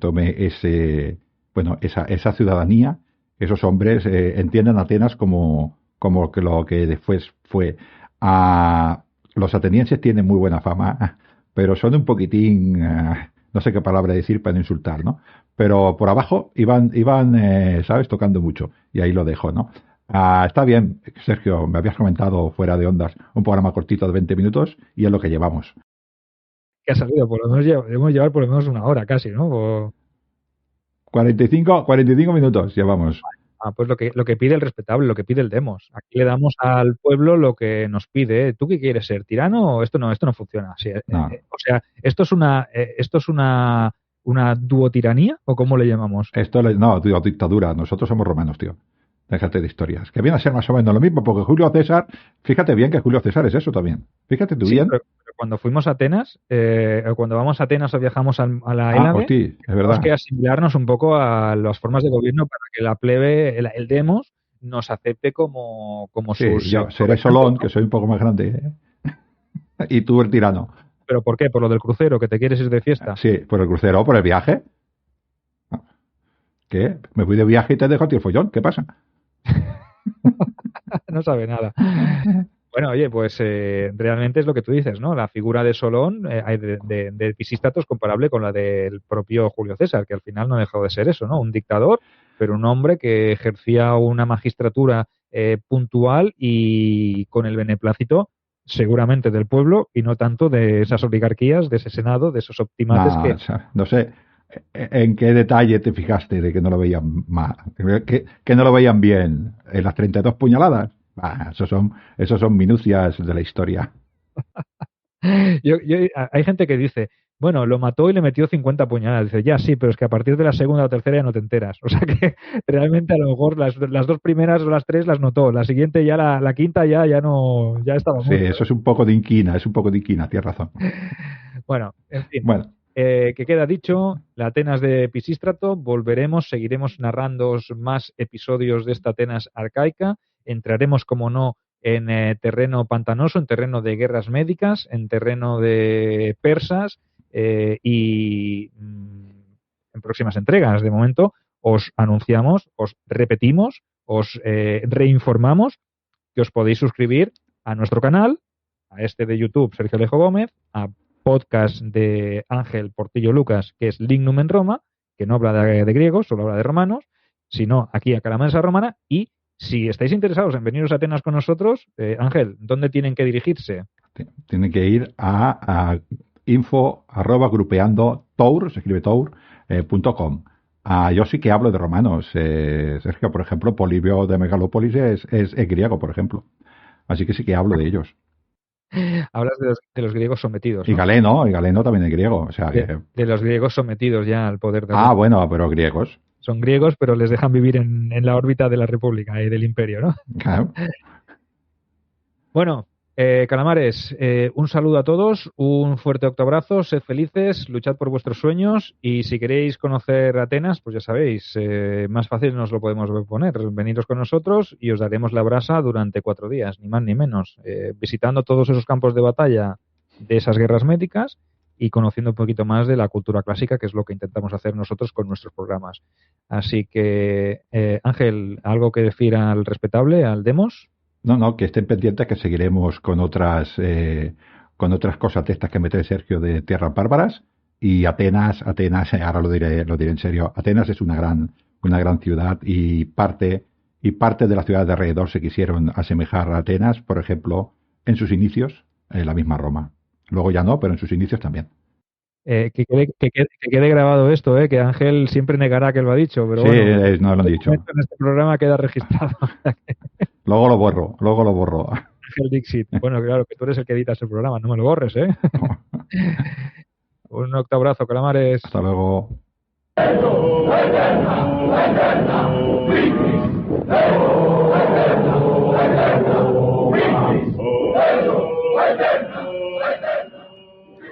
Speaker 3: esa ciudadanía. Esos hombres entienden a Atenas como como que lo que después fue. Los atenienses tienen muy buena fama, pero son un poquitín, no sé qué palabra decir para no insultar, ¿no? Pero por abajo iban, ¿sabes? Tocando mucho. Y ahí lo dejo, ¿no? Está bien, Sergio, me habías comentado fuera de ondas un programa cortito de 20 minutos y es lo que llevamos.
Speaker 2: Que ha salido, por lo menos debemos llevar por lo menos una hora casi, ¿no?
Speaker 3: 45 minutos llevamos.
Speaker 2: Pues lo que pide el respetable, lo que pide el demos. Aquí le damos al pueblo lo que nos pide. ¿Tú qué quieres ser? ¿Tirano o esto no funciona? Sí,
Speaker 3: No.
Speaker 2: O sea, ¿esto es una duotiranía o cómo le llamamos?
Speaker 3: No, tío, dictadura. Nosotros somos romanos, tío. Déjate de historias. Que viene a ser más o menos lo mismo, porque Julio César, fíjate bien que Julio César es eso también. Fíjate tú bien.
Speaker 2: Pero cuando fuimos a Atenas, cuando vamos a Atenas o viajamos a la Hélade,
Speaker 3: sí, es verdad.
Speaker 2: tenemos que asimilarnos un poco a las formas de gobierno para que la plebe, el demos, nos acepte como
Speaker 3: Sí,
Speaker 2: sus...
Speaker 3: yo seré Solón, ¿no? Que soy un poco más grande, y tú el tirano.
Speaker 2: ¿Pero por qué? ¿Por lo del crucero? ¿Que te quieres ir de fiesta?
Speaker 3: Sí, por el crucero o por el viaje. ¿Qué? Me fui de viaje y te dejo a ti el follón. ¿Qué pasa?
Speaker 2: No sabe nada. Bueno, oye, pues realmente es lo que tú dices, ¿no? La figura de Solón, de Pisístrato, es comparable con la del propio Julio César, que al final no ha dejado de ser eso, ¿no? Un dictador, pero un hombre que ejercía una magistratura puntual y con el beneplácito seguramente del pueblo y no tanto de esas oligarquías, de ese senado, de esos optimates
Speaker 3: No, o sea, no sé en qué detalle te fijaste de que no lo veían mal, que no lo veían bien en las 32 puñaladas. Esos son minucias de la historia.
Speaker 2: Hay gente que dice, bueno, lo mató y le metió 50 puñaladas. Dice, ya sí, pero es que a partir de la segunda o tercera ya no te enteras. O sea que realmente a lo mejor las dos primeras o las tres las notó. La siguiente ya, la quinta ya no, ya estaba muerto.
Speaker 3: Sí, eso es un poco de inquina, tienes razón.
Speaker 2: Bueno, en fin.
Speaker 3: Bueno.
Speaker 2: Que queda dicho, la Atenas de Pisístrato, seguiremos narrando más episodios de esta Atenas arcaica, entraremos, como no, en terreno pantanoso, en terreno de guerras médicas, en terreno de persas y en próximas entregas. De momento os anunciamos, os repetimos, os reinformamos que os podéis suscribir a nuestro canal, a este de YouTube, Sergio Alejo Gómez, a podcast de Ángel Portillo Lucas, que es Lignum en Roma, que no habla de griegos, solo habla de romanos, sino aquí a Calamansa Romana. Y si estáis interesados en veniros a Atenas con nosotros, Ángel, ¿dónde tienen que dirigirse?
Speaker 3: Tienen que ir a info@grupeandotour, se escribe tour.com. Yo sí que hablo de romanos. Sergio, por ejemplo, Polibio de Megalópolis es griego, por ejemplo. Así que sí que hablo de ellos.
Speaker 2: Hablas de los griegos sometidos, ¿no?
Speaker 3: Y Galeno también es griego. O sea,
Speaker 2: de los griegos sometidos ya al poder de
Speaker 3: Roma. Bueno, pero griegos.
Speaker 2: Son griegos, pero les dejan vivir en la órbita de la República y del Imperio, ¿no?
Speaker 3: Claro.
Speaker 2: Bueno, calamares, un saludo a todos, un fuerte octoabrazo, sed felices, luchad por vuestros sueños y si queréis conocer Atenas, pues ya sabéis, más fácil nos lo podemos poner, veniros con nosotros y os daremos la brasa durante 4 días, ni más ni menos, visitando todos esos campos de batalla de esas guerras médicas y conociendo un poquito más de la cultura clásica, que es lo que intentamos hacer nosotros con nuestros programas. Así que, Ángel, ¿algo que decir al respetable, al Demos?
Speaker 3: No, que estén pendientes que seguiremos con otras cosas de estas que mete Sergio de tierras bárbaras y Atenas, ahora lo diré en serio, Atenas es una gran ciudad y parte de las ciudades de alrededor se quisieron asemejar a Atenas, por ejemplo, en sus inicios, en la misma Roma. Luego ya no, pero en sus inicios también.
Speaker 2: Que quede grabado esto, que Ángel siempre negará que lo ha dicho, pero
Speaker 3: sí,
Speaker 2: bueno,
Speaker 3: no lo he dicho.
Speaker 2: En este programa queda registrado.
Speaker 3: Luego lo borro.
Speaker 2: Ángel Dixit. Bueno, claro, que tú eres el que editas el programa, no me lo borres, Un octoabrazo, calamares.
Speaker 3: Hasta luego.
Speaker 4: Eterno, eterno.